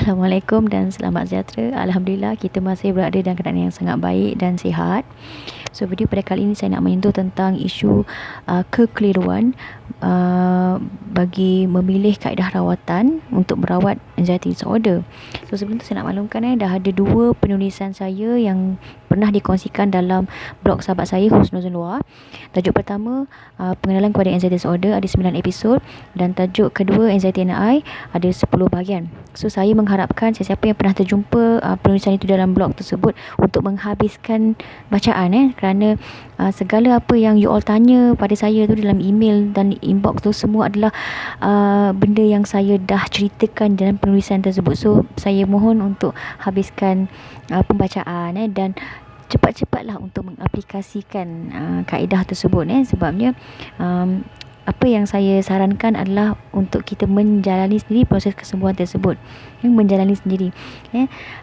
Assalamualaikum dan selamat sejahtera. Alhamdulillah kita masih berada dalam keadaan yang sangat baik dan sihat. So video pada kali ini saya nak menyentuh tentang isu kekeliruan bagi memilih kaedah rawatan untuk merawat anxiety disorder. So sebelum tu saya nak maklumkan dah ada 2 penulisan saya yang pernah dikongsikan dalam blog sahabat saya Husnuzon Luar. Tajuk pertama pengenalan kepada anxiety disorder ada 9 episod dan tajuk kedua anxiety and I ada 10 bahagian. So saya mengharapkan sesiapa yang pernah terjumpa penulisan itu dalam blog tersebut untuk menghabiskan bacaan kerana segala apa yang you all tanya pada saya tu dalam email dan inbox tu semua adalah benda yang saya dah ceritakan dalam penulisan tersebut. So saya mohon untuk habiskan pembacaan dan cepat-cepatlah untuk mengaplikasikan kaedah tersebut sebabnya apa yang saya sarankan adalah untuk kita menjalani sendiri proses kesembuhan tersebut, menjalani sendiri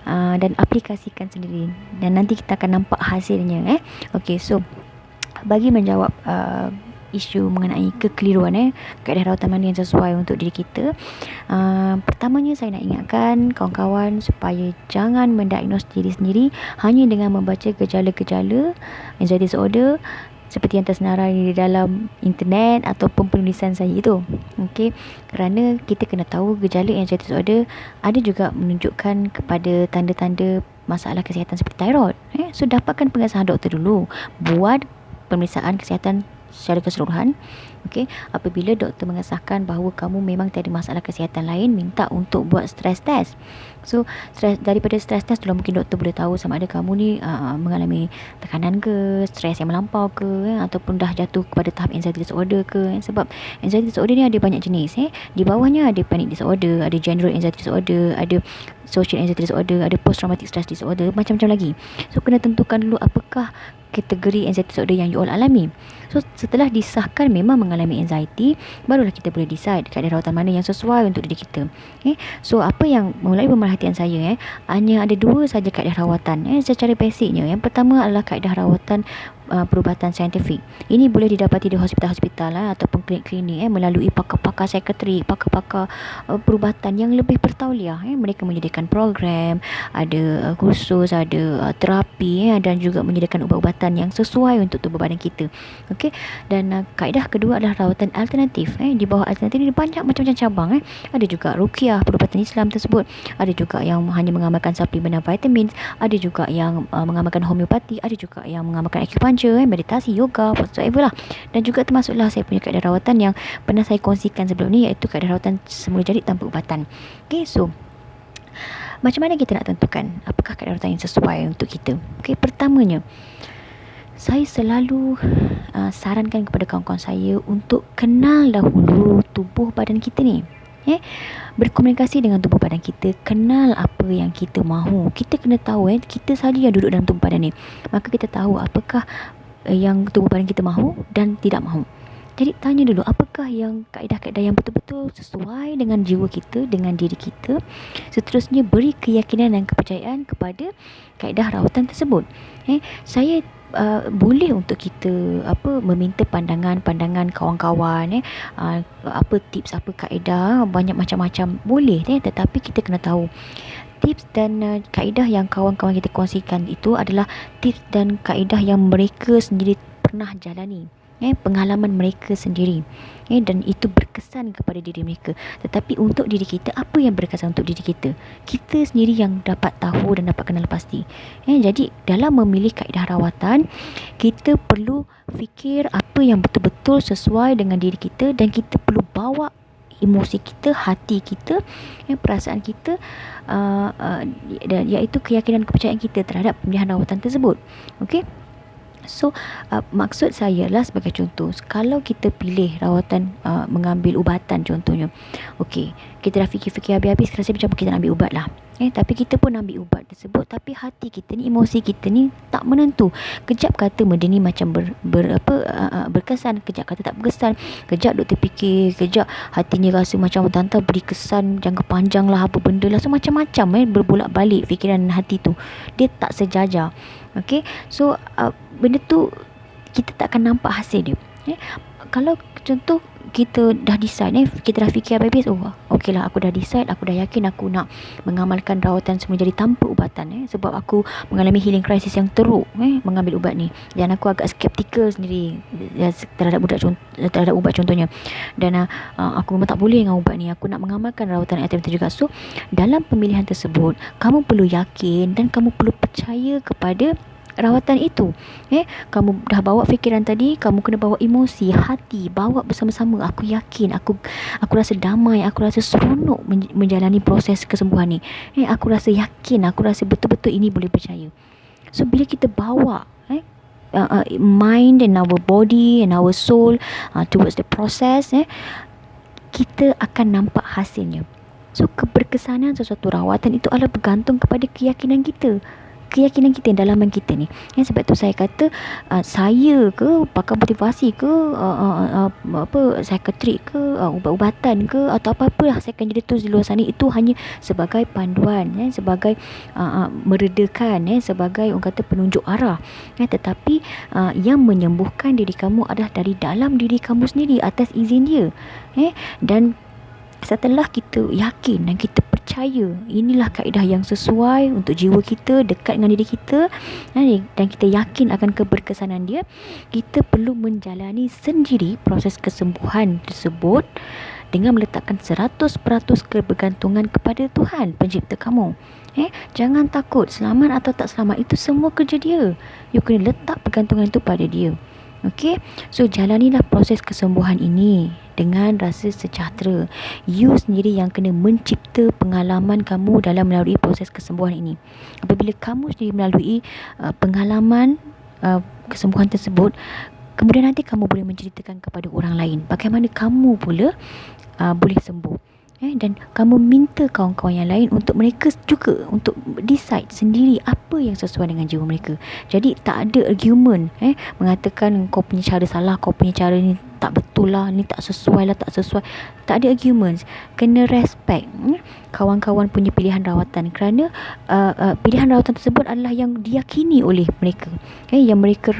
dan aplikasikan sendiri dan nanti kita akan nampak hasilnya. Okey, so bagi menjawab isu mengenai kekeliruan kaedah rawatan mana yang sesuai untuk diri kita, pertamanya saya nak ingatkan kawan-kawan supaya jangan mendiagnos diri sendiri hanya dengan membaca gejala-gejala anxiety disorder seperti yang tersenarai di dalam internet ataupun penulisan saya itu. Okey, kerana kita kena tahu gejala anxiety disorder ada juga menunjukkan kepada tanda-tanda masalah kesihatan seperti thyroid. So dapatkan pengesahan doktor dulu, buat pemeriksaan kesihatan secara keseluruhan. Okey, apabila doktor mengesahkan bahawa kamu memang tiada masalah kesihatan lain, minta untuk buat stress test. So daripada stress test tu mungkin doktor boleh tahu sama ada kamu ni mengalami tekanan ke, stres yang melampau ke, ataupun dah jatuh kepada tahap anxiety disorder ke. Sebab anxiety disorder ni ada banyak jenis. Di bawahnya ada panic disorder, ada general anxiety disorder, ada social anxiety disorder, ada post traumatic stress disorder, macam-macam lagi. So kena tentukan dulu apakah kategori anxiety disorder yang you all alami. So setelah disahkan memang mengalami anxiety, barulah kita boleh decide kaedah rawatan mana yang sesuai untuk diri kita. So apa yang melalui pemerhatian saya hanya ada 2 saja kaedah rawatan secara basicnya. Yang pertama adalah kaedah rawatan perubatan saintifik. Ini boleh didapati di hospital-hospital ataupun klinik-klinik melalui pakar-pakar psikiatrik, pakar-pakar perubatan yang lebih bertauliah. Mereka menyediakan program, ada kursus, ada terapi dan juga menyediakan ubat-ubatan yang sesuai untuk tubuh badan kita. Okey, dan kaedah kedua adalah rawatan alternatif. Di bawah alternatif ni banyak macam-macam cabang. Ada juga ruqyah, perubatan Islam tersebut, ada juga yang hanya mengamalkan suplemen dan vitamin, ada juga yang mengamalkan homeopati, ada juga yang mengamalkan acupuncture, meditasi, yoga, whatsoever lah. Dan juga termasuklah saya punya kaedah rawatan yang pernah saya kongsikan sebelum ni, iaitu kaedah rawatan semula jadi tanpa ubatan. Okey, so macam mana kita nak tentukan apakah kaedah rawatan yang sesuai untuk kita? Okey, pertamanya saya selalu sarankan kepada kawan-kawan saya untuk kenal dahulu tubuh badan kita ni. Berkomunikasi dengan tubuh badan kita, kenal apa yang kita mahu. Kita kena tahu kita saja yang duduk dalam tubuh badan ni. Maka kita tahu apakah yang tubuh badan kita mahu dan tidak mahu. Jadi tanya dulu apakah yang kaedah-kaedah yang betul-betul sesuai dengan jiwa kita, dengan diri kita. Seterusnya beri keyakinan dan kepercayaan kepada kaedah rawatan tersebut. Saya boleh untuk kita meminta pandangan kawan-kawan apa tips, apa kaedah, banyak macam-macam boleh tetapi kita kena tahu tips dan kaedah yang kawan-kawan kita kongsikan itu adalah tips dan kaedah yang mereka sendiri pernah jalani, pengalaman mereka sendiri, dan itu berkesan kepada diri mereka. Tetapi untuk diri kita, apa yang berkesan untuk diri kita? Kita sendiri yang dapat tahu dan dapat kenal pasti. Jadi dalam memilih kaedah rawatan, kita perlu fikir apa yang betul-betul sesuai dengan diri kita, dan kita perlu bawa emosi kita, hati kita, perasaan kita, iaitu keyakinan kepercayaan kita terhadap pemilihan rawatan tersebut. Okey. So maksud saya lah sebagai contoh, kalau kita pilih rawatan mengambil ubatan contohnya, okey, kita dah fikir-fikir habis-habis, rasa macam kita nak ambil ubat lah. Tapi kita pun ambil ubat tersebut, tapi hati kita ni, emosi kita ni tak menentu. Kejap kata benda ni macam berkesan, kejap kata tak berkesan, kejap doktor fikir, kejap hatinya rasa macam tante beri kesan jangka panjang lah, apa benda lah. So macam-macam berbolak-balik fikiran hati tu, dia tak sejajar. Okay, so benda tu kita tak akan nampak hasil dia. Kalau contoh kita dah decide, kita dah fikir habis, okey lah, aku dah decide, aku dah yakin aku nak mengamalkan rawatan semula jadi tanpa ubatan, sebab aku mengalami healing crisis yang teruk mengambil ubat ni, dan aku agak skeptikal sendiri terhadap ubat contohnya, dan aku memang tak boleh dengan ubat ni, aku nak mengamalkan rawatan alternatif juga. So dalam pemilihan tersebut, kamu perlu yakin dan kamu perlu percaya kepada rawatan itu. Kamu dah bawa fikiran tadi, kamu kena bawa emosi, hati, bawa bersama-sama. Aku yakin, aku rasa damai, aku rasa seronok menjalani proses kesembuhan ni. Aku rasa yakin, aku rasa betul-betul ini boleh percaya. So bila kita bawa mind and our body and our soul towards the process, kita akan nampak hasilnya. So keberkesanan sesuatu rawatan itu adalah bergantung kepada keyakinan kita yang dalaman kita ni. Sebab tu saya kata saya ke pakar motivasi ke psikiatrik ke ubat-ubatan ke atau apa-apa lah saya akan jadi terus di luar sana, itu hanya sebagai panduan, sebagai meredakan, sebagai orang kata penunjuk arah, tetapi yang menyembuhkan diri kamu adalah dari dalam diri kamu sendiri atas izin dia. Dan setelah kita yakin dan kita percaya inilah kaedah yang sesuai untuk jiwa kita, dekat dengan diri kita, dan kita yakin akan keberkesanan dia, kita perlu menjalani sendiri proses kesembuhan tersebut dengan meletakkan 100% kebergantungan kepada Tuhan pencipta kamu. Jangan takut, selamat atau tak selamat itu semua kerja dia. You kena letak pergantungan itu pada dia. Okay, so jalanilah proses kesembuhan ini dengan rasa sejahtera. You sendiri yang kena mencipta pengalaman kamu dalam melalui proses kesembuhan ini. Apabila kamu sendiri melalui pengalaman kesembuhan tersebut, kemudian nanti kamu boleh menceritakan kepada orang lain bagaimana kamu pula boleh sembuh. Dan kamu minta kawan-kawan yang lain untuk mereka juga untuk decide sendiri apa yang sesuai dengan jiwa mereka. Jadi tak ada argument mengatakan kau punya cara salah, kau punya cara ni tak betul lah, ni tak sesuai lah, tak sesuai. Tak ada arguments. Kena respect kawan-kawan punya pilihan rawatan, kerana pilihan rawatan tersebut adalah yang diyakini oleh mereka, yang mereka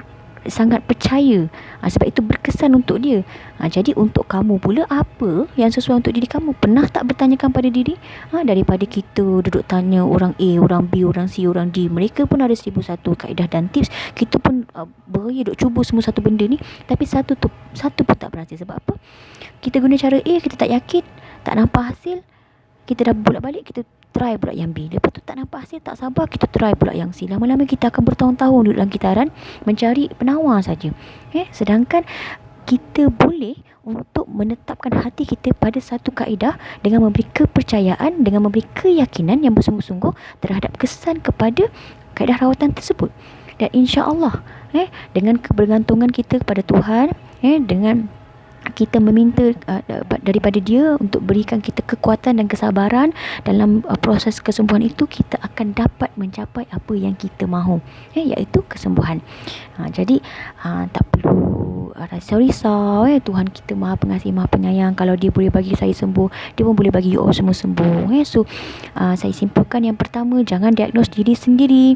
sangat percaya, sebab itu berkesan untuk dia. Jadi untuk kamu pula, apa yang sesuai untuk diri kamu? Pernah tak bertanyakan pada diri? Daripada kita duduk tanya orang A, orang B, orang C, orang D, mereka pun ada 1001 kaedah dan tips. Kita pun beraya duk cuba semua satu benda ni, tapi satu pun tak berhasil. Sebab apa? Kita guna cara A, kita tak yakin, tak nampak hasil, kita dah bolak-balik, kita try pula yang B. Lepas tu tak nampak hasil, tak sabar, kita try pula yang C. Lama-lama kita akan bertahun-tahun duduk dalam kitaran mencari penawar saja. Sedangkan kita boleh untuk menetapkan hati kita pada satu kaedah dengan memberi kepercayaan, dengan memberi keyakinan yang bersungguh-sungguh terhadap kesan kepada kaedah rawatan tersebut. Dan insya-Allah dengan kebergantungan kita kepada Tuhan, dengan kita meminta daripada dia untuk berikan kita kekuatan dan kesabaran dalam proses kesembuhan itu, kita akan dapat mencapai apa yang kita mahu, iaitu kesembuhan. Jadi tak perlu risau-risau. Tuhan kita Maha Pengasih, Maha Penyayang. Kalau dia boleh bagi saya sembuh, dia pun boleh bagi you all semua sembuh. So saya simpulkan, yang pertama, jangan diagnose diri sendiri.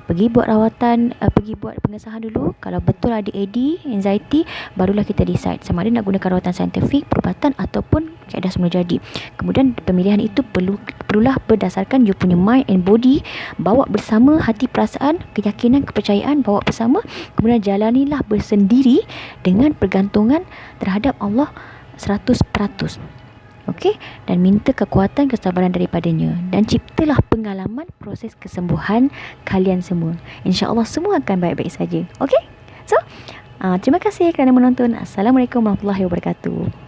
Pergi buat rawatan, pergi buat pengesahan dulu. Kalau betul ada AD, anxiety, barulah kita decide sama ada nak gunakan rawatan saintifik, perubatan ataupun kaedah semula jadi. Kemudian pemilihan itu perlulah berdasarkan you punya mind and body, bawa bersama hati, perasaan, keyakinan, kepercayaan, bawa bersama. Kemudian jalanilah bersendiri dengan pergantungan terhadap Allah 100%. Okey, dan minta kekuatan kesabaran daripadanya, dan ciptalah pengalaman proses kesembuhan kalian semua. InsyaAllah semua akan baik-baik saja. Okey, so terima kasih kerana menonton. Assalamualaikum warahmatullahi wabarakatuh.